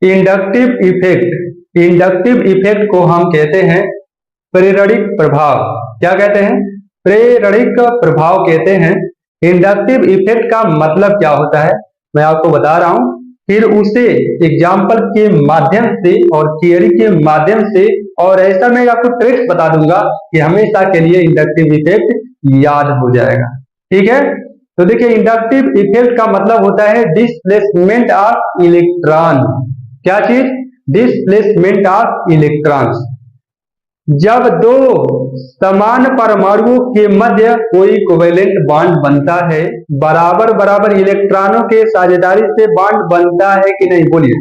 Inductive effect, inductive effect को हम कहते हैं प्रेरणिक प्रभाव। क्या कहते हैं? प्रेरणिक प्रभाव कहते हैं। इंडक्टिव इफेक्ट का मतलब क्या होता है मैं आपको बता रहा हूं, फिर उसे एग्जाम्पल के माध्यम से और थियरी के माध्यम से, और ऐसा मैं आपको ट्रिक्स बता दूंगा कि हमेशा के लिए इंडक्टिव इफेक्ट याद हो जाएगा। ठीक है, तो देखिए इंडक्टिव इफेक्ट का मतलब होता है डिस्प्लेसमेंट ऑफ इलेक्ट्रॉन। क्या चीज? Displacement of electrons. जब दो समान परमाणुओं के मध्य कोई कोवेलेंट बॉन्ड बनता है, बराबर बराबर इलेक्ट्रॉनों के साझेदारी से बॉन्ड बनता है कि नहीं? बोलिए,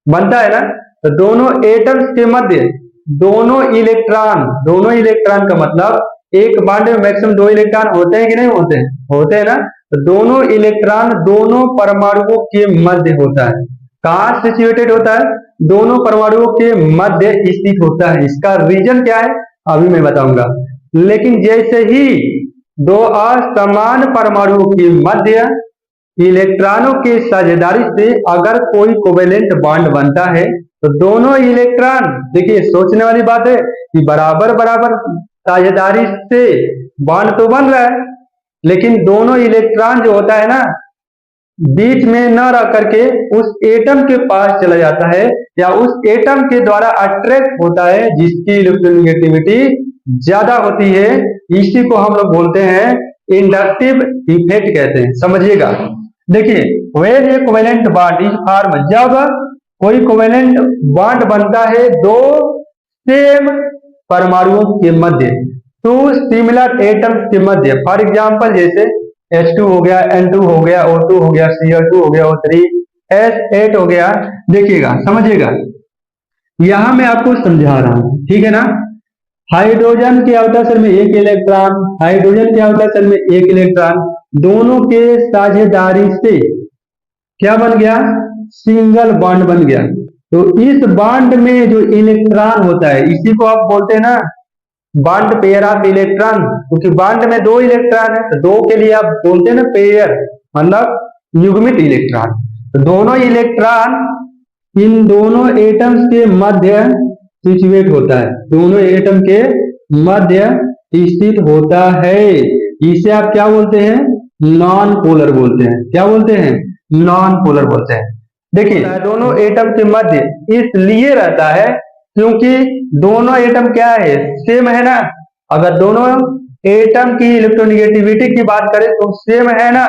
बनता है ना। तो दोनों एटम्स के मध्य दोनों इलेक्ट्रॉन का मतलब एक बॉन्ड में मैक्सिमम 2 इलेक्ट्रॉन होते हैं कि नहीं होते हैं? होते हैं ना। तो दोनों इलेक्ट्रॉन दोनों परमाणुओं के मध्य होता है। कहां सिचुएटेड होता है? दोनों परमाणुओं के मध्य स्थित होता है। इसका रीजन क्या है अभी मैं बताऊंगा। लेकिन जैसे ही दो असमान परमाणुओं के मध्य इलेक्ट्रॉनों के साझेदारी से अगर कोई कोवेलेंट बॉन्ड बनता है तो दोनों इलेक्ट्रॉन, देखिए सोचने वाली बात है कि बराबर बराबर साझेदारी से बॉन्ड तो बन रहा है, लेकिन दोनों इलेक्ट्रॉन जो होता है ना, बीच में न रह करके उस एटम के पास चला जाता है या उस एटम के द्वारा अट्रैक्ट होता है जिसकी इलेक्ट्रोनेगेटिविटी ज्यादा होती है। इसी को हम लोग बोलते हैं इंडक्टिव इफेक्ट कहते हैं। समझिएगा, देखिए when A covalent bond is form, जब कोई कोवेलेंट बॉन्ड बनता है दो सेम परमाणुओं के मध्य, टू सिमिलर एटम्स के मध्य। फॉर एग्जांपल जैसे H2 हो गया, N2 हो गया, O2 हो गया, Cl2 हो गया, O3, S8 हो गया। देखिएगा, समझिएगा, यहां मैं आपको समझा रहा हूं, ठीक है ना। हाइड्रोजन के अवतल शेल में एक इलेक्ट्रॉन, हाइड्रोजन के अवतल शेल में एक इलेक्ट्रॉन, दोनों के साझेदारी से क्या बन गया? सिंगल बॉन्ड बन गया। तो इस बॉन्ड में जो इलेक्ट्रॉन होता है इसी को आप बोलते हैं ना बॉन्ड पेयर ऑफ इलेक्ट्रॉन, क्योंकि बॉन्ड में 2 इलेक्ट्रॉन है तो 2 के लिए आप बोलते हैं ना पेयर, मतलब युग्मित इलेक्ट्रॉन। तो दोनों इलेक्ट्रॉन इन दोनों एटम्स के मध्य सिचुएट होता है, दोनों एटम के मध्य स्थित होता है। इसे आप क्या बोलते हैं? नॉन पोलर बोलते हैं। क्या बोलते हैं? नॉन पोलर बोलते हैं। देखिए दोनों एटम के मध्य इसलिए रहता है क्योंकि दोनों एटम क्या है? सेम है ना। अगर दोनों एटम की इलेक्ट्रोनेगेटिविटी की बात करें तो सेम है ना।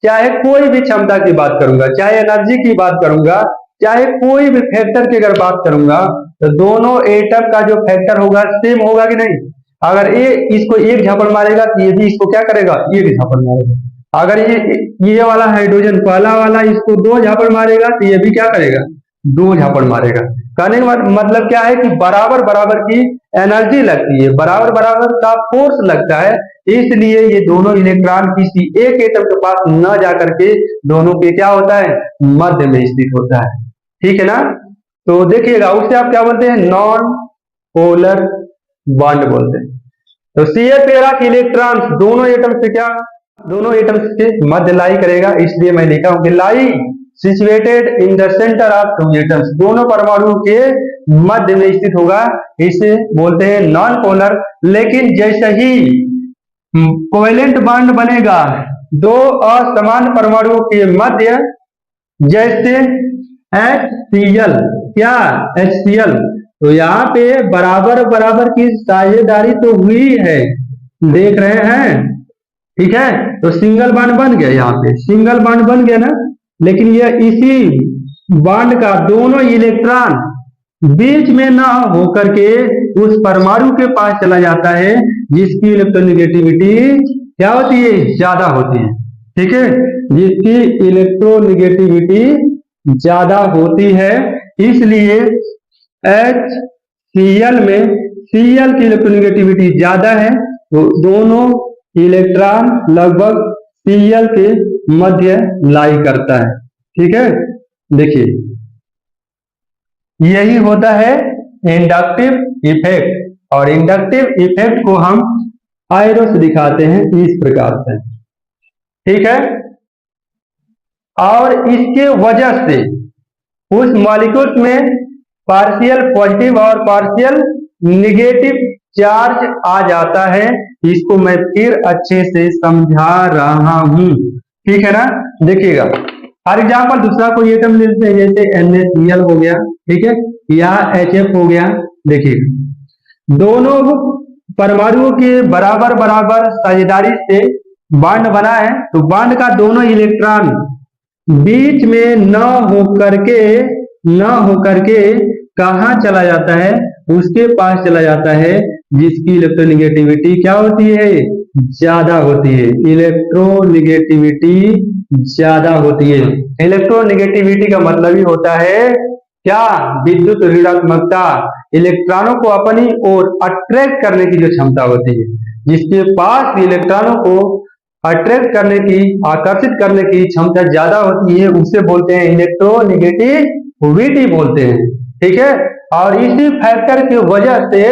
चाहे कोई भी क्षमता की बात करूंगा, चाहे एनर्जी की बात करूंगा, चाहे कोई भी फैक्टर की अगर बात करूंगा, तो दोनों एटम का जो फैक्टर होगा सेम होगा कि नहीं। अगर ये इसको एक झापड़ मारेगा तो ये भी इसको क्या करेगा? एक झापड़ मारेगा। अगर ये वाला हाइड्रोजन पहला वाला इसको 2 झापड़ मारेगा तो ये भी क्या करेगा? 2 झापड़ मारेगा। कहने का मतलब क्या है कि बराबर बराबर की एनर्जी लगती है, बराबर बराबर का फोर्स लगता है, इसलिए ये दोनों इलेक्ट्रॉन किसी एक एटम के पास न जाकर के दोनों के क्या होता है? मध्य में स्थित होता है। ठीक है ना। तो देखिएगा, उससे आप क्या बोलते हैं? नॉन पोलर बॉन्ड बोलते हैं। तो Cl पेयर ऑफ इलेक्ट्रॉन्स दोनों एटम से क्या? दोनों एटम्स के मध्य लाई करेगा, इसलिए मैं लिखा हूं कि lie situated in the centre of two atoms, दोनों परमाणुओं के मध्य में स्थित होगा, इसे बोलते हैं नॉन पोलर। लेकिन जैसे ही कोवेलेंट बॉन्ड बनेगा दो असमान परमाणुओं के मध्य, जैसे HCl, क्या? HCl, तो यहाँ पे बराबर बराबर की साझेदारी तो हुई है, देख रहे हैं, ठीक है। तो सिंगल बॉन्ड बन गया, यहाँ पे सिंगल बॉन्ड बन गया ना। लेकिन यह इसी बॉन्ड का दोनों इलेक्ट्रॉन बीच में ना होकर के उस परमाणु के पास चला जाता है जिसकी इलेक्ट्रोनेगेटिविटी क्या होती है? ज्यादा होती है। ठीक है, जिसकी इलेक्ट्रोनेगेटिविटी ज्यादा होती है, इसलिए HCl में Cl की इलेक्ट्रोनेगेटिविटी ज्यादा है, तो दोनों इलेक्ट्रॉन लगभग Cl के मध्य लाई करता है। ठीक है, देखिए यही होता है इंडक्टिव इफेक्ट, और इंडक्टिव इफेक्ट को हम आयरो से दिखाते हैं इस प्रकार से। ठीक है, और इसके वजह से उस मॉलिक्यूल्स में पार्शियल पॉजिटिव और पार्शियल निगेटिव चार्ज आ जाता है। इसको मैं फिर अच्छे से समझा रहा हूं, ठीक है ना। देखिएगा, फॉर एग्जाम्पल दूसरा कोई एटम लेते हैं, जैसे NaCl हो गया, ठीक है, या HF हो गया। देखिए दोनों परमाणुओं के बराबर बराबर साझेदारी से बॉन्ड बना है, तो बॉन्ड का दोनों इलेक्ट्रॉन बीच में न होकर के कहाँ चला जाता है, उसके पास चला जाता है जिसकी इलेक्ट्रोनिगेटिविटी क्या होती है, ज्यादा होती है। इलेक्ट्रोनिगेटिविटी ज्यादा होती है। इलेक्ट्रोनिगेटिविटी का मतलब ही होता है क्या, विद्युत ऋणात्मकता, इलेक्ट्रॉनों को अपनी ओर अट्रैक्ट करने की जो क्षमता होती है, जिसके पास इलेक्ट्रॉनों को अट्रैक्ट करने की, आकर्षित करने की क्षमता ज्यादा होती है, उसे बोलते हैं इलेक्ट्रोनिगेटिविटी बोलते हैं, ठीक है। और इसी फैक्टर की वजह से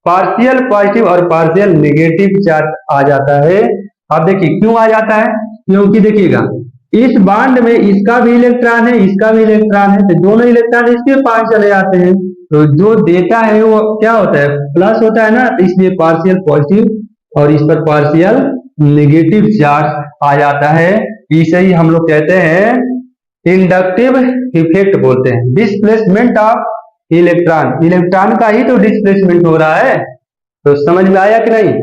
पार्शियल पॉजिटिव और पार्शियल नेगेटिव चार्ज आ जाता है। अब देखिए क्यों आ जाता है, क्योंकि देखिएगा इस बॉन्ड में इसका भी इलेक्ट्रॉन है, इसका भी इलेक्ट्रॉन है, तो दोनों इलेक्ट्रॉन इसके पास चले जाते हैं, तो जो देता है वो क्या होता है, प्लस होता है ना, तो इसलिए पार्शियल पॉजिटिव और इस पर पार्शियल नेगेटिव चार्ज आ जाता है। इसे ही हम लोग कहते हैं इंडक्टिव इफेक्ट बोलते हैं, डिस्प्लेसमेंट ऑफ इलेक्ट्रॉन। इलेक्ट्रॉन का ही तो डिस्प्लेसमेंट हो रहा है, तो समझ में आया कि नहीं।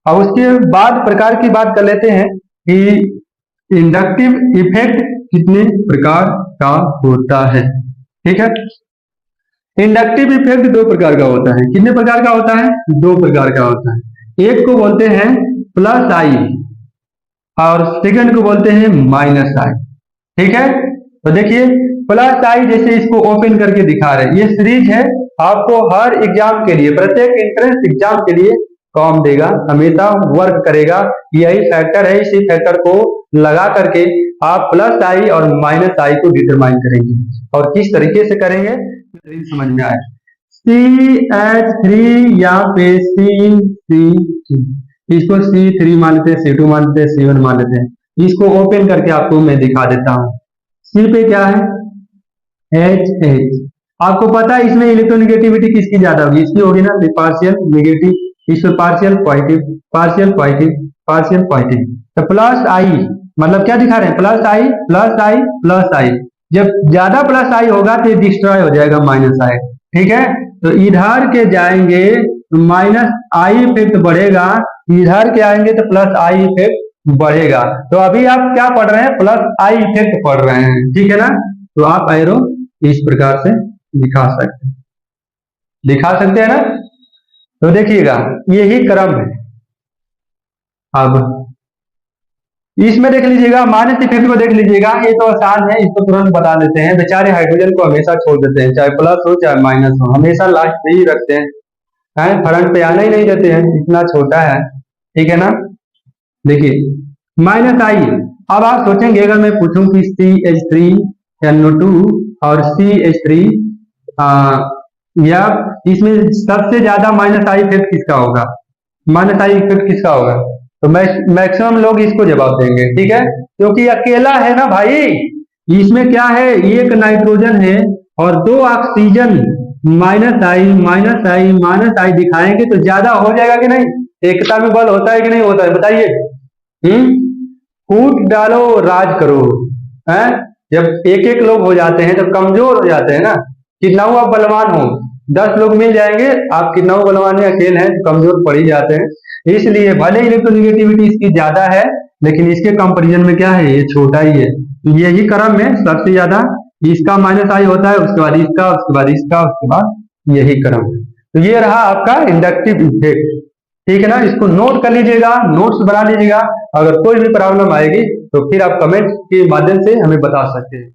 अब उसके बाद प्रकार की बात कर लेते हैं कि इंडक्टिव इफेक्ट कितने प्रकार का होता है, ठीक है। इंडक्टिव इफेक्ट दो प्रकार का होता है। कितने प्रकार का होता है, दो प्रकार का होता है। एक को बोलते हैं प्लस आई और सेकंड को बोलते हैं माइनस आई, ठीक है। तो देखिए प्लस आई, जैसे इसको ओपन करके दिखा रहे हैं, ये सीरीज है, आपको हर एग्जाम के लिए, प्रत्येक एंट्रेंस एग्जाम के लिए काम देगा, हमेशा वर्क करेगा। यही फैक्टर है, इसी फैक्टर को लगा करके आप प्लस आई और माइनस आई को डिटरमाइन करेंगे। और किस तरीके से करेंगे समझ में आए। CH3 या पे C3, इसको C3 मान लेते हैं, C2 मान लेते हैं, C1 मान लेते हैं। इसको ओपन करके आपको मैं दिखा देता हूं। C पे क्या है, HH। आपको पता है इसमें इलेक्ट्रोनिगेटिविटी किसकी ज्यादा होगी, इसकी होगी ना, पार्शियल नेगेटिव, इसमें partial positive, partial positive, partial positive. तो प्लस आई मतलब क्या दिखा रहे हैं, प्लस आई प्लस आई प्लस आई। जब ज्यादा प्लस आई होगा तो ये डिस्ट्रॉय हो जाएगा माइनस आई, ठीक है। तो इधर के जाएंगे तो माइनस आई इफेक्ट बढ़ेगा, इधर के आएंगे तो प्लस आई इफेक्ट बढ़ेगा। तो अभी आप क्या पढ़ रहे हैं, प्लस आई इफेक्ट पढ़ रहे हैं, ठीक है ना। तो आप एरो इस प्रकार से दिखा सकते हैं ना। तो देखिएगा यही क्रम है। अब इसमें देख लीजिएगा, माइनस इफेक्ट को देख लीजिएगा, ये तो आसान है, इसको तुरंत बता देते हैं। बेचारे हाइड्रोजन को हमेशा छोड़ देते हैं, चाहे प्लस हो चाहे माइनस हो, हमेशा लास्ट पे ही रखते हैं, फ्रंट पे आने ही नहीं देते हैं, इतना छोटा है, ठीक है ना। देखिए माइनस आई। अब आप सोचेंगे अगर मैं पूछूं कि CH3NO2 और CH3 या इसमें सबसे ज्यादा माइनस आई इफेक्ट किसका होगा, माइनस आई इफेक्ट किसका होगा, तो मैक्सिमम लोग इसको जवाब देंगे, ठीक है, क्योंकि अकेला है ना भाई। इसमें क्या है, एक नाइट्रोजन है और दो ऑक्सीजन, माइनस आई माइनस आई माइनस आई दिखाएंगे तो ज्यादा हो जाएगा कि नहीं। एकता में बल होता है कि नहीं होता है, बताइए। फूट डालो राज करो, है जब एक एक लोग हो जाते हैं तो कमजोर हो जाते हैं ना। कितना आप बलवान हो, 10 लोग मिल जाएंगे, आप कितना बलवान है, अकेले हैं, कमजोर पड़ ही जाते हैं। इसलिए भले इलेक्ट्रोनिगेटिविटी इसकी ज्यादा है, लेकिन इसके कंपैरिजन में क्या है, ये छोटा ही है। तो यही क्रम में सबसे ज्यादा इसका माइनस आई होता है, उसके बाद इसका, उसके बाद इसका, उसके बाद यही क्रम है। तो ये रहा आपका इंडक्टिव इफेक्ट, ठीक है ना। इसको नोट कर लीजिएगा, नोट्स बना लीजिएगा। अगर कोई भी प्रॉब्लम आएगी तो फिर आप कमेंट के माध्यम से हमें बता सकते हैं।